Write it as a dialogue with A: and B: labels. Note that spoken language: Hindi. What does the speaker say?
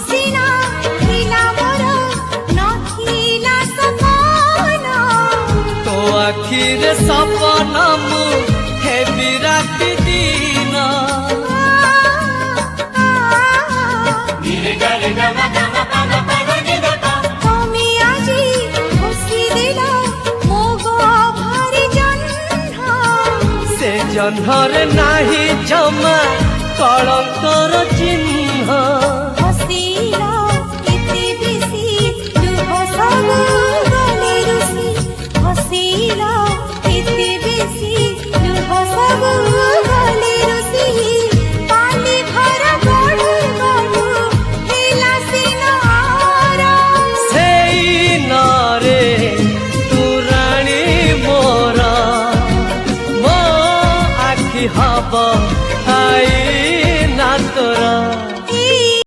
A: सिना थिला मोर नथिला सपन
B: तो आखिरे सपन मु हेबी राति दिन
A: তুমি আজি হসি দিল মো গহরে জহ্ন
B: से जह्नर नाही जमा कलंकर चिन्ह